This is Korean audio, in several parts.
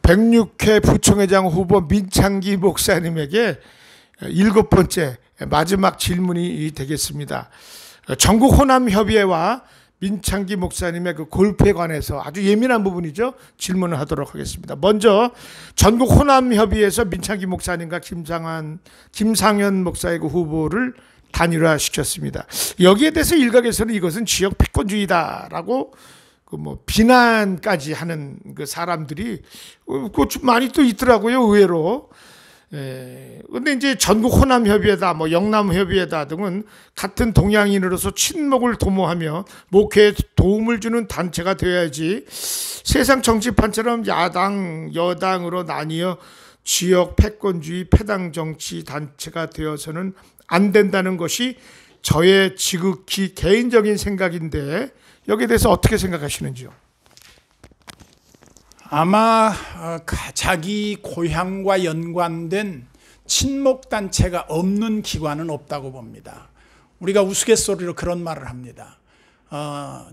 106회 부총회장 후보 민창기 목사님에게 7번째 마지막 질문이 되겠습니다. 전국 호남협의회와 민창기 목사님의 그 골프에 관해서 아주 예민한 부분이죠. 질문을 하도록 하겠습니다. 먼저 전국 호남협의회에서 민창기 목사님과 김상현 목사의 그 후보를 단일화시켰습니다. 여기에 대해서 일각에서는 이것은 지역 패권주의다라고 비난까지 하는 그 사람들이 많이 또 있더라고요, 의외로. 근데 이제 전국 호남협의회다, 영남협의회다 등은 같은 동양인으로서 친목을 도모하며 목회에 도움을 주는 단체가 되어야지 세상 정치판처럼 야당, 여당으로 나뉘어 지역 패권주의, 패당 정치 단체가 되어서는 안 된다는 것이 저의 지극히 개인적인 생각인데 여기에 대해서 어떻게 생각하시는지요? 아마 자기 고향과 연관된 친목단체가 없는 기관은 없다고 봅니다. 우리가 우스갯소리로 그런 말을 합니다.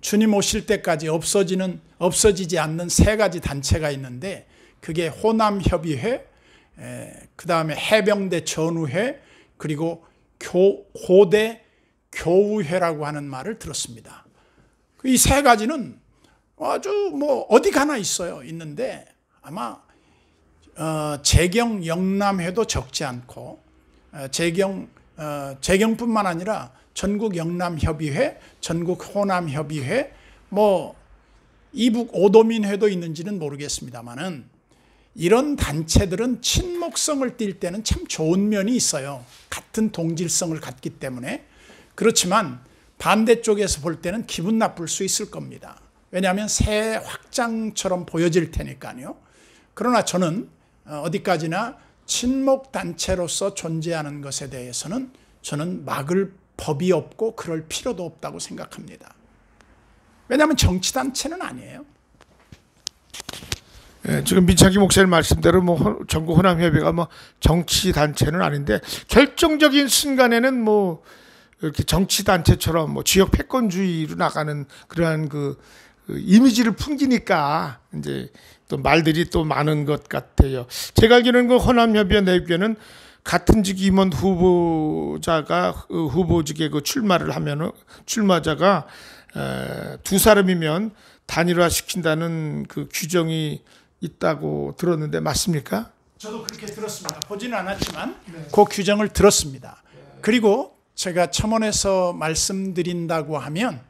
주님 오실 때까지 없어지지 않는 3가지 단체가 있는데 그게 호남협의회, 그 다음에 해병대 전우회, 그리고 고대 교우회라고 하는 말을 들었습니다. 이 3가지는 아주 어디 가나 있는데 아마 재경 영남회도 적지 않고 재경뿐만 아니라 전국 영남협의회, 전국 호남협의회, 이북 오도민회도 있는지는 모르겠습니다만은 이런 단체들은 친목성을 띌 때는 참 좋은 면이 있어요. 같은 동질성을 갖기 때문에. 그렇지만 반대쪽에서 볼 때는 기분 나쁠 수 있을 겁니다. 왜냐하면 새 확장처럼 보여질 테니까요. 그러나 저는 어디까지나 친목단체로서 존재하는 것에 대해서는 저는 막을 법이 없고 그럴 필요도 없다고 생각합니다. 왜냐하면 정치단체는 아니에요. 지금 민창기 목사님 말씀대로 전국 호남협의회가 정치단체는 아닌데 결정적인 순간에는 이렇게 정치단체처럼 지역 패권주의로 나가는 그러한 그 이미지를 풍기니까 이제 또 말들이 또 많은 것 같아요. 제가 알기로는 그 호남협의회 내부에는 같은 직 임원 후보자가 후보직에 그 출마를 하면은 출마자가 2사람이면 단일화 시킨다는 그 규정이 있다고 들었는데 맞습니까? 저도 그렇게 들었습니다. 보지는 않았지만 그 규정을 들었습니다. 그리고 제가 첨언해서 말씀드린다고 하면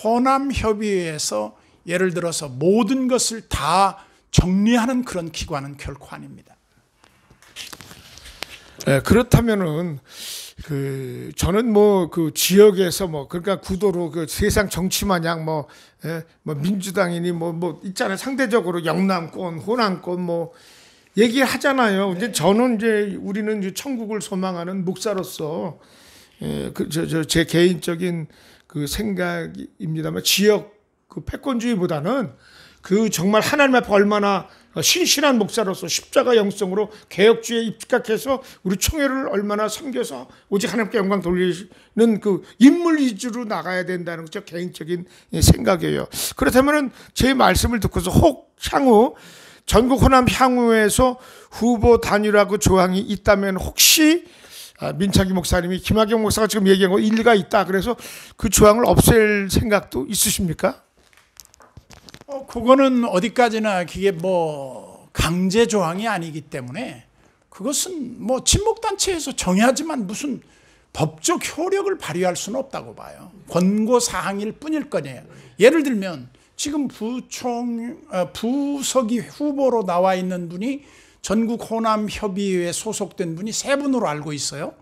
호남협의회에서 예를 들어서 모든 것을 다 정리하는 그런 기관은 결코 아닙니다. 그렇다면은 저는 그 지역에서 그러니까 구도로 그 세상 정치 마냥 민주당이니 있잖아요. 상대적으로 영남권, 호남권 얘기하잖아요. 이제 저는 우리는 이제 천국을 소망하는 목사로서 제 개인적인 그 생각입니다만 지역 그 패권주의보다는 정말 하나님 앞에 얼마나 신실한 목사로서 십자가 영성으로 개혁주의에 입각해서 우리 총회를 얼마나 섬겨서 오직 하나님께 영광 돌리는 그 인물 위주로 나가야 된다는 게 개인적인 생각이에요. 그렇다면 제 말씀을 듣고서 혹 향후 전국 호남 향후에서 후보 단일화 그 조항이 있다면 혹시 민창기 목사님이 김학영 목사가 지금 얘기한 거 일리가 있다 그래서 그 조항을 없앨 생각도 있으십니까? 그거는 어디까지나 그게 강제 조항이 아니기 때문에 그것은 친목단체에서 정해야지만 무슨 법적 효력을 발휘할 수는 없다고 봐요. 권고사항일 뿐일 거예요. 예를 들면 지금 부서기 후보로 나와 있는 분이 전국 호남협의회에 소속된 분이 3분으로 알고 있어요.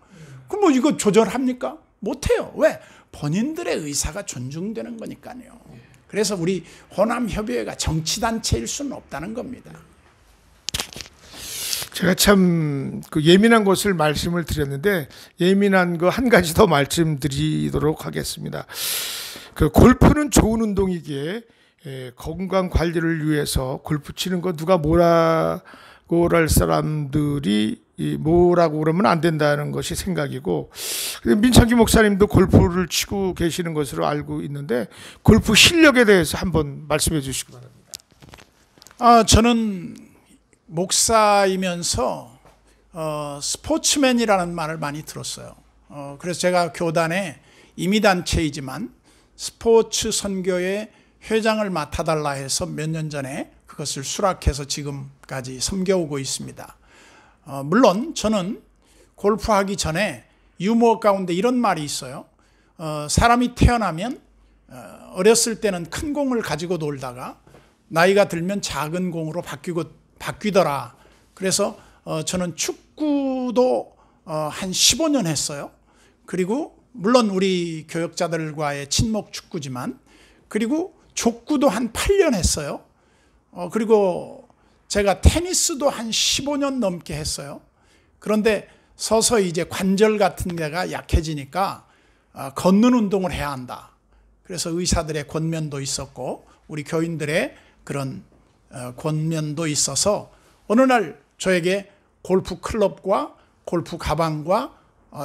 그럼 이거 조절합니까? 못해요. 왜? 본인들의 의사가 존중되는 거니까요. 그래서 우리 호남협의회가 정치단체일 수는 없다는 겁니다. 제가 참 예민한 것을 말씀을 드렸는데 예민한 거 한 가지 더 말씀드리도록 하겠습니다. 골프는 좋은 운동이기에 건강 관리를 위해서 골프 치는 거 누가 뭐라고 할 사람들이 뭐라고 그러면 안 된다는 것이 생각이고 민창기 목사님도 골프를 치고 계시는 것으로 알고 있는데 골프 실력에 대해서 한번 말씀해 주시기 바랍니다. 저는 목사이면서 스포츠맨이라는 말을 많이 들었어요. 그래서 제가 교단의 임의단체이지만 스포츠 선교의 회장을 맡아달라 해서 몇 년 전에 그것을 수락해서 지금까지 섬겨오고 있습니다. 물론 저는 골프하기 전에 유머 가운데 이런 말이 있어요. 사람이 태어나면 어렸을 때는 큰 공을 가지고 놀다가 나이가 들면 작은 공으로 바뀌더라. 그래서 저는 축구도 한 15년 했어요. 그리고 물론 우리 교역자들과의 친목 축구지만, 그리고 족구도 한 8년 했어요. 그리고 제가 테니스도 한 15년 넘게 했어요. 그런데 서서히 이제 관절 같은 데가 약해지니까 걷는 운동을 해야 한다. 그래서 의사들의 권면도 있었고 우리 교인들의 그런 권면도 있어서 어느 날 저에게 골프 클럽과 골프 가방과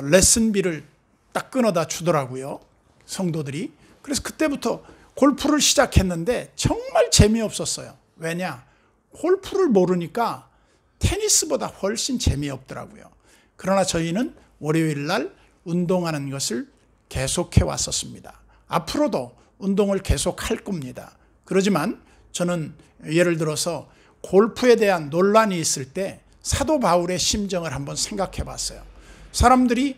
레슨비를 딱 끊어다 주더라고요, 성도들이. 그래서 그때부터 골프를 시작했는데 정말 재미없었어요. 왜냐? 골프를 모르니까 테니스보다 훨씬 재미없더라고요. 그러나 저희는 월요일 날 운동하는 것을 계속해 왔었습니다. 앞으로도 운동을 계속할 겁니다. 그러지만 저는 예를 들어서 골프에 대한 논란이 있을 때 사도 바울의 심정을 한번 생각해 봤어요. 사람들이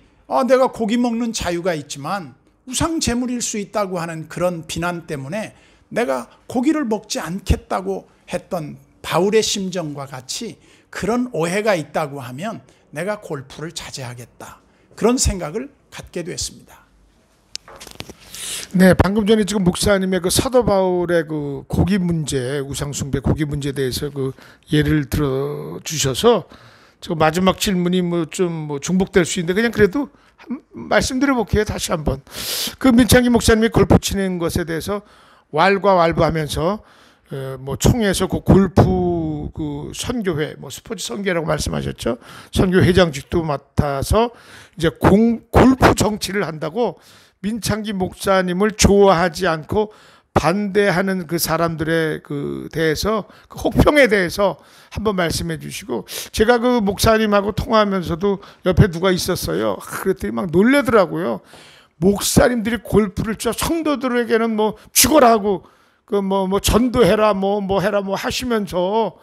내가 고기 먹는 자유가 있지만 우상 제물일 수 있다고 하는 그런 비난 때문에 내가 고기를 먹지 않겠다고 했던 바울의 심정과 같이 그런 오해가 있다고 하면 내가 골프를 자제하겠다, 그런 생각을 갖게 됐습니다. 네, 방금 전에 지금 목사님의 그 사도 바울의 그 고기 문제, 우상숭배 고기 문제에 대해서 그 예를 들어 주셔서 저 마지막 질문이 좀 중복될 수 있는데 그냥 그래도 말씀드려 볼게요. 다시 한번. 그 민창기 목사님이 골프 치는 것에 대해서 왈가왈부하면서 총회에서 그 골프 그 선교회, 스포츠 선교라고 말씀하셨죠. 선교 회장직도 맡아서 이제 골프 정치를 한다고 민창기 목사님을 좋아하지 않고 반대하는 그 사람들에 대해서 그 혹평에 대해서 한번 말씀해 주시고, 제가 그 목사님하고 통화하면서도 옆에 누가 있었어요. 그랬더니 막 놀래더라고요. 목사님들이 골프를 쳐 성도들에게는 죽어라 하고 전도해라 해라 하시면서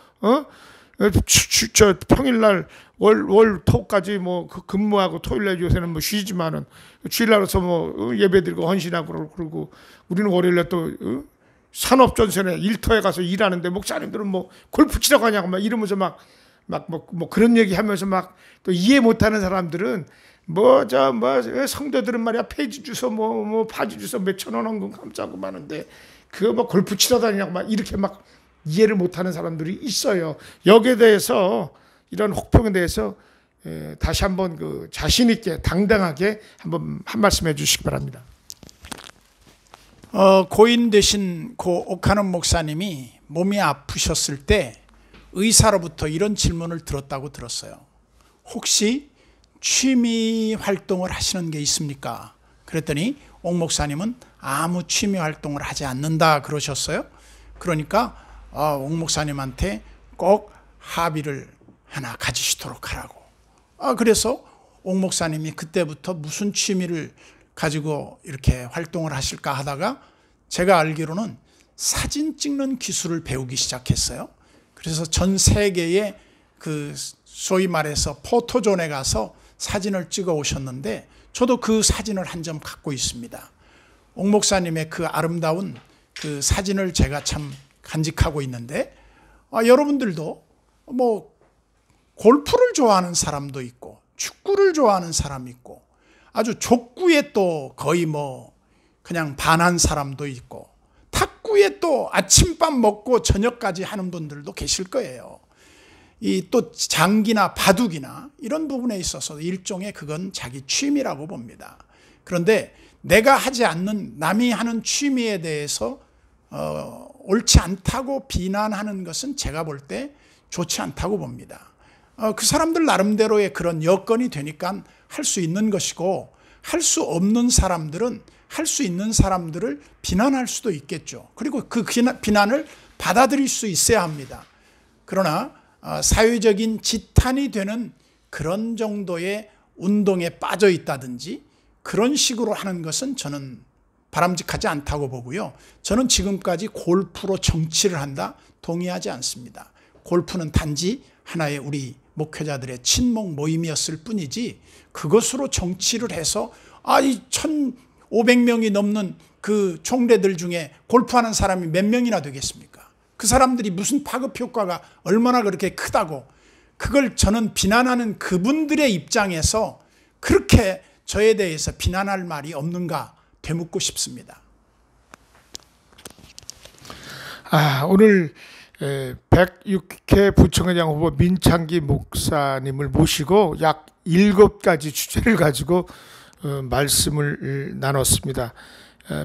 저 평일날 월토까지 근무하고 토요일날 요새는 쉬지만은 주일날로서 예배드리고 헌신하고 그러고 우리는 월요일날 또 산업전선에 일터에 가서 일하는데 목사님들은 골프 치러 가냐고 막 이러면서 막 그런 얘기 하면서 막 또 이해 못하는 사람들은 성도들은 말이야 페이지 주소 바지 주소 몇천 원 헌금 감사하고 마는데 그거 골프 치러 다니냐고 막 이렇게 막 이해를 못하는 사람들이 있어요. 여기에 대해서 이런 혹평에 대해서 다시 한번 자신 있게 당당하게 한번 한 말씀 해주시기 바랍니다. 고인 되신 고 옥하는 목사님이 몸이 아프셨을 때 의사로부터 이런 질문을 들었다고 들었어요. 혹시 취미 활동을 하시는 게 있습니까? 그랬더니 옥 목사님은 아무 취미 활동을 하지 않는다 그러셨어요. 그러니까 옥 목사님한테 꼭 합의를 하나 가지시도록 하라고. 그래서 옥 목사님이 그때부터 무슨 취미를 가지고 이렇게 활동을 하실까 하다가 제가 알기로는 사진 찍는 기술을 배우기 시작했어요. 그래서 전 세계에 소위 말해서 포토존에 가서 사진을 찍어 오셨는데 저도 그 사진을 한 점 갖고 있습니다. 옥 목사님의 그 아름다운 그 사진을 제가 참 간직하고 있는데 여러분들도 골프를 좋아하는 사람도 있고 축구를 좋아하는 사람이 있고 아주 족구에 또 거의 그냥 반한 사람도 있고 탁구에 또 아침밥 먹고 저녁까지 하는 분들도 계실 거예요. 또 장기나 바둑이나 이런 부분에 있어서 일종의 그건 자기 취미라고 봅니다. 그런데 내가 하지 않는 남이 하는 취미에 대해서 옳지 않다고 비난하는 것은 제가 볼 때 좋지 않다고 봅니다. 그 사람들 나름대로의 그런 여건이 되니까 할 수 있는 것이고, 할 수 없는 사람들은 할 수 있는 사람들을 비난할 수도 있겠죠. 그리고 그 비난을 받아들일 수 있어야 합니다. 그러나 사회적인 지탄이 되는 그런 정도의 운동에 빠져 있다든지 그런 식으로 하는 것은 저는 바람직하지 않다고 보고요. 저는 지금까지 골프로 정치를 한다 동의하지 않습니다. 골프는 단지 하나의 우리 목회자들의 친목 모임이었을 뿐이지 그것으로 정치를 해서 이 1,500명이 넘는 그 총대들 중에 골프하는 사람이 몇 명이나 되겠습니까? 그 사람들이 무슨 파급 효과가 얼마나 그렇게 크다고, 그걸 저는 비난하는 그분들의 입장에서 그렇게 저에 대해서 비난할 말이 없는가 되묻고 싶습니다. 오늘 106회 부총회장 후보 민창기 목사님을 모시고 약 7가지 주제를 가지고 말씀을 나눴습니다.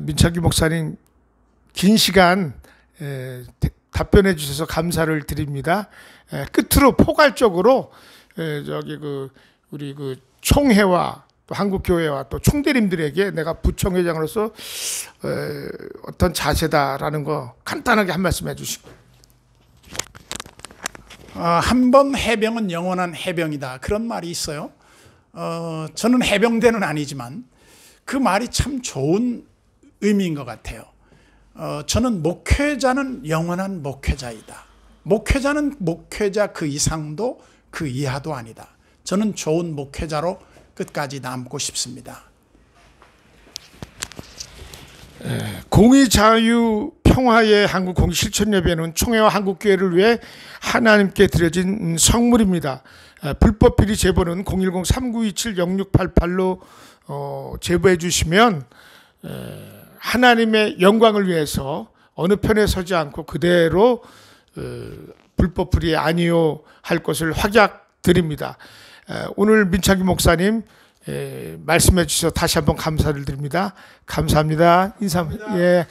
민창기 목사님 긴 시간 답변해 주셔서 감사를 드립니다. 끝으로 포괄적으로 우리 총회와 또 한국교회와 또 총대림들에게 내가 부총회장으로서 어떤 자세다라는 거 간단하게 한 말씀 해주시고. 한 번 해병은 영원한 해병이다, 그런 말이 있어요. 저는 해병대는 아니지만 그 말이 참 좋은 의미인 것 같아요. 저는 목회자는 영원한 목회자이다. 목회자는 목회자 그 이상도 그 이하도 아니다. 저는 좋은 목회자로 끝까지 남고 싶습니다. 공의, 자유, 평화의 한국 공의 실천예배는 총회와 한국교회를 위해 하나님께 드려진 성물입니다. 불법 비리 제보는 010-3927-0688로 제보해 주시면 하나님의 영광을 위해서 어느 편에 서지 않고 그대로 불법 비리 아니요 할 것을 확약 드립니다. 오늘 민창기 목사님 말씀해 주셔서 다시 한번 감사를 드립니다. 감사합니다. 인사합니다. 예.